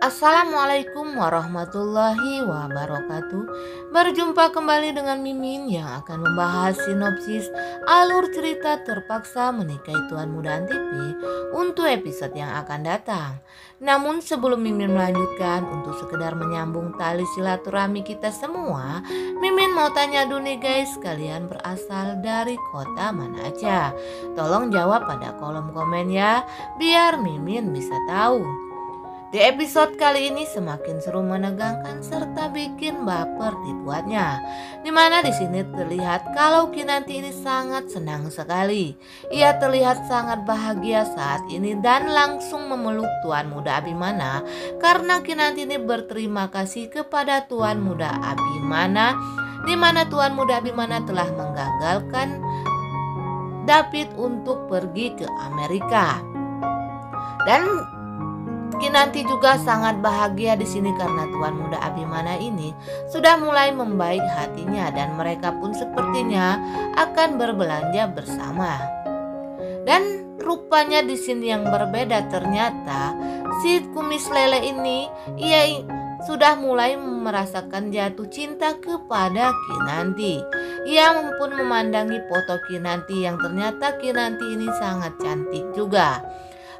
Assalamualaikum warahmatullahi wabarakatuh. Berjumpa kembali dengan Mimin yang akan membahas sinopsis alur cerita Terpaksa Menikahi Tuan Muda Antv untuk episode yang akan datang. Namun sebelum Mimin melanjutkan, untuk sekedar menyambung tali silaturahmi kita semua, Mimin mau tanya dulu nih guys, kalian berasal dari kota mana aja? Tolong jawab pada kolom komen ya, biar Mimin bisa tahu. Di episode kali ini semakin seru, menegangkan serta bikin baper dibuatnya. Dimana di sini terlihat kalau Kinanti ini sangat senang sekali. Ia terlihat sangat bahagia saat ini dan langsung memeluk Tuan Muda Abimana karena Kinanti ini berterima kasih kepada Tuan Muda Abimana, di mana Tuan Muda Abimana telah menggagalkan David untuk pergi ke Amerika. Dan Kinanti juga sangat bahagia di sini karena Tuan Muda Abimana ini sudah mulai membaik hatinya dan mereka pun sepertinya akan berbelanja bersama. Dan rupanya di sini yang berbeda, ternyata si kumis lele ini ia sudah mulai merasakan jatuh cinta kepada Kinanti. Ia pun memandangi foto Kinanti yang ternyata Kinanti ini sangat cantik juga.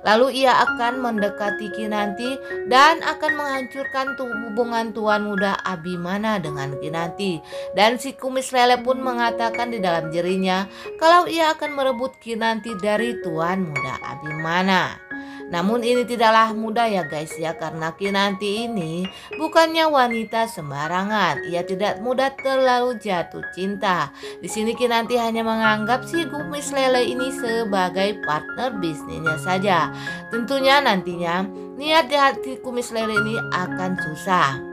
Lalu ia akan mendekati Kinanti dan akan menghancurkan hubungan Tuan Muda Abimana dengan Kinanti. Dan si kumis lele pun mengatakan di dalam dirinya kalau ia akan merebut Kinanti dari Tuan Muda Abimana. Namun ini tidaklah mudah ya guys ya, karena Kinanti ini bukannya wanita sembarangan. Ia tidak mudah terlalu jatuh cinta. Di sini Kinanti hanya menganggap si kumis lele ini sebagai partner bisnisnya saja. Tentunya nantinya niat di hati kumis lele ini akan susah.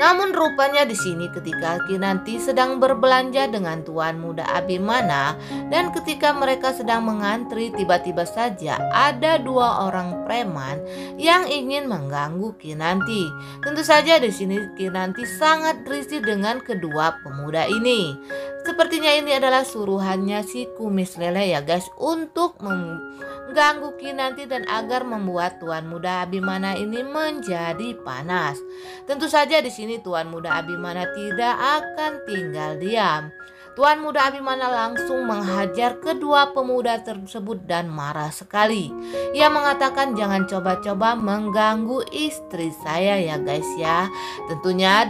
Namun rupanya di sini ketika Kinanti sedang berbelanja dengan Tuan Muda Abimana dan ketika mereka sedang mengantri, tiba-tiba saja ada dua orang preman yang ingin mengganggu Kinanti. Tentu saja di sini Kinanti sangat risih dengan kedua pemuda ini. Sepertinya ini adalah suruhannya si kumis lele ya guys untuk mengganggu Kinanti dan agar membuat Tuan Muda Abimana ini menjadi panas. Tentu saja di sini Tuan Muda Abimana tidak akan tinggal diam. Tuan Muda Abimana langsung menghajar kedua pemuda tersebut dan marah sekali. Ia mengatakan jangan coba-coba mengganggu istri saya ya guys ya. Tentunya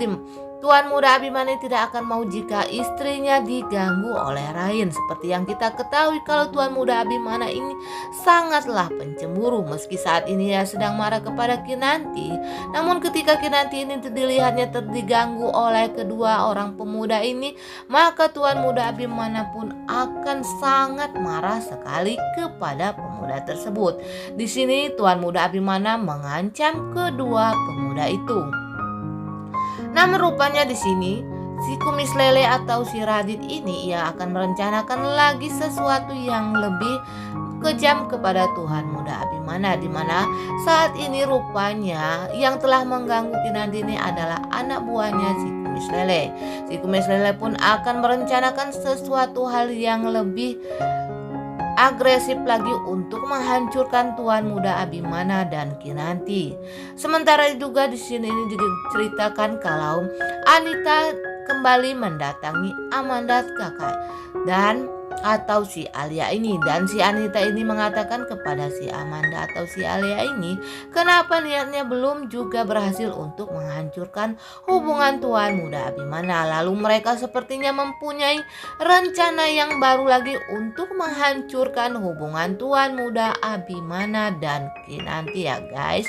Tuan Muda Abimana tidak akan mau jika istrinya diganggu oleh lain. Seperti yang kita ketahui kalau Tuan Muda Abimana ini sangatlah pencemburu. Meski saat ini ia sedang marah kepada Kinanti, namun ketika Kinanti ini dilihatnya diganggu oleh kedua orang pemuda ini, maka Tuan Muda Abimana pun akan sangat marah sekali kepada pemuda tersebut. Di sini Tuan Muda Abimana mengancam kedua pemuda itu. Namun rupanya di sini si kumis lele atau si Radit ini ia akan merencanakan lagi sesuatu yang lebih kejam kepada Tuan Muda Abimana, di mana saat ini rupanya yang telah mengganggu Kinanti ini adalah anak buahnya si kumis lele. Si kumis lele pun akan merencanakan sesuatu hal yang lebih agresif lagi untuk menghancurkan Tuan Muda Abimana dan Kinanti. Sementara juga di sini ini diceritakan kalau Anita kembali mendatangi Amanda kakak atau si Alia ini, dan si Anita ini mengatakan kepada si Amanda atau si Alia ini kenapa niatnya belum juga berhasil untuk menghancurkan hubungan Tuan Muda Abimana. Lalu mereka sepertinya mempunyai rencana yang baru lagi untuk menghancurkan hubungan Tuan Muda Abimana dan Kinanti ya guys.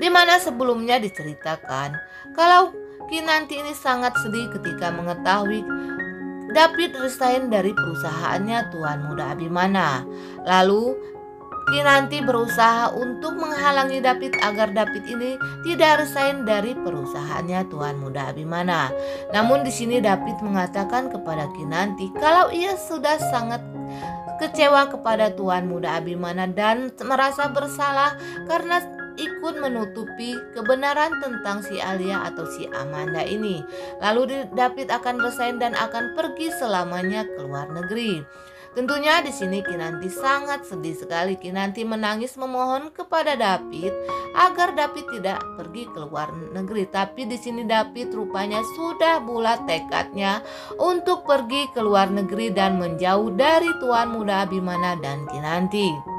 Dimana sebelumnya diceritakan kalau Kinanti ini sangat sedih ketika mengetahui David resign dari perusahaannya Tuan Muda Abimana. Lalu Kinanti berusaha untuk menghalangi David agar David ini tidak resign dari perusahaannya Tuan Muda Abimana. Namun di sini David mengatakan kepada Kinanti kalau ia sudah sangat kecewa kepada Tuan Muda Abimana dan merasa bersalah karena ikut menutupi kebenaran tentang si Alia atau si Amanda ini. Lalu David akan resign dan akan pergi selamanya ke luar negeri. Tentunya di sini Kinanti sangat sedih sekali. Kinanti menangis memohon kepada David agar David tidak pergi ke luar negeri. Tapi di sini David rupanya sudah bulat tekadnya untuk pergi ke luar negeri dan menjauh dari Tuan Muda Abimana dan Kinanti.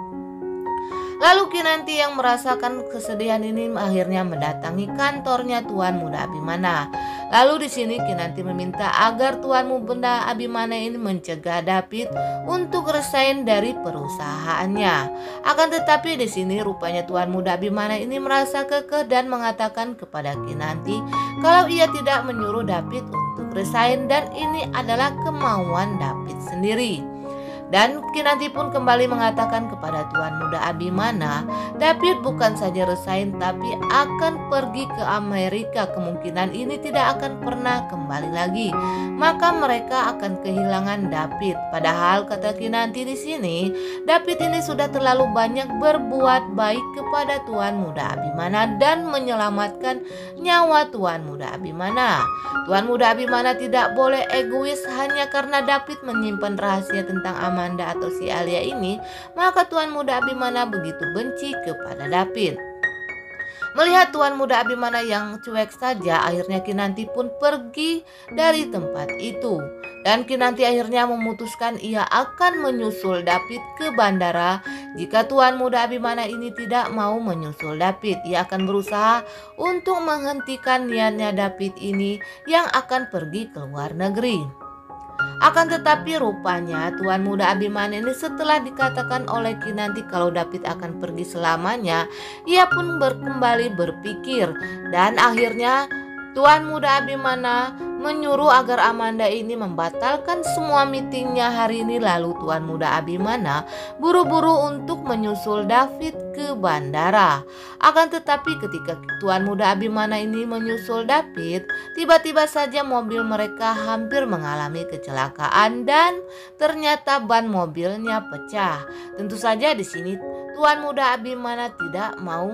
Lalu Kinanti yang merasakan kesedihan ini akhirnya mendatangi kantornya Tuan Muda Abimana. Lalu di sini Kinanti meminta agar Tuan Muda Abimana ini mencegah David untuk resign dari perusahaannya. Akan tetapi di sini rupanya Tuan Muda Abimana ini merasa kekeh dan mengatakan kepada Kinanti kalau ia tidak menyuruh David untuk resign dan ini adalah kemauan David sendiri. Dan Kinanti pun kembali mengatakan kepada Tuan Muda Abimana, David bukan saja resign tapi akan pergi ke Amerika. Kemungkinan ini tidak akan pernah kembali lagi. Maka mereka akan kehilangan David. Padahal kata Kinanti di sini, David ini sudah terlalu banyak berbuat baik kepada Tuan Muda Abimana dan menyelamatkan nyawa Tuan Muda Abimana. Tuan Muda Abimana tidak boleh egois hanya karena David menyimpan rahasia tentang Amanda atau si Alia ini, maka Tuan Muda Abimana begitu benci kepada David. Melihat Tuan Muda Abimana yang cuek saja, akhirnya Kinanti pun pergi dari tempat itu. Dan Kinanti akhirnya memutuskan ia akan menyusul David ke bandara. Jika Tuan Muda Abimana ini tidak mau menyusul David, ia akan berusaha untuk menghentikan niatnya David ini yang akan pergi ke luar negeri. Akan tetapi rupanya Tuan Muda Abimana ini setelah dikatakan oleh Kinanti kalau David akan pergi selamanya, ia pun kembali berpikir dan akhirnya Tuan Muda Abimana menyuruh agar Amanda ini membatalkan semua meetingnya hari ini. Lalu Tuan Muda Abimana buru-buru untuk menyusul David ke bandara. Akan tetapi ketika Tuan Muda Abimana ini menyusul David, tiba-tiba saja mobil mereka hampir mengalami kecelakaan dan ternyata ban mobilnya pecah. Tentu saja di sini Tuan Muda Abimana tidak mau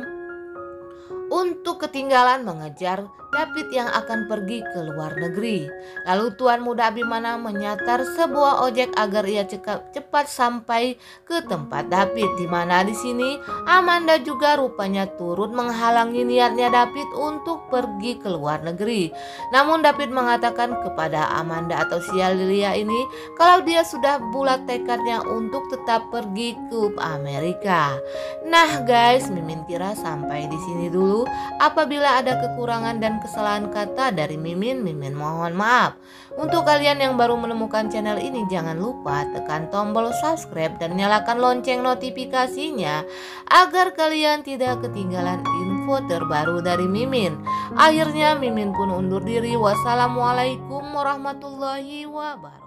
untuk ketinggalan mengejar David yang akan pergi ke luar negeri. Lalu Tuan Muda Abimana menyatar sebuah ojek agar ia cepat sampai ke tempat David, di mana di sini Amanda juga rupanya turut menghalangi niatnya David untuk pergi ke luar negeri. Namun David mengatakan kepada Amanda atau si Alia ini kalau dia sudah bulat tekadnya untuk tetap pergi ke Amerika. Nah guys, Mimin kira sampai di sini dulu. Apabila ada kekurangan dan kesalahan kata dari Mimin mohon maaf. Untuk kalian yang baru menemukan channel ini, jangan lupa tekan tombol subscribe dan nyalakan lonceng notifikasinya agar kalian tidak ketinggalan info terbaru dari Mimin. Akhirnya Mimin pun undur diri. Wassalamualaikum warahmatullahi wabarakatuh.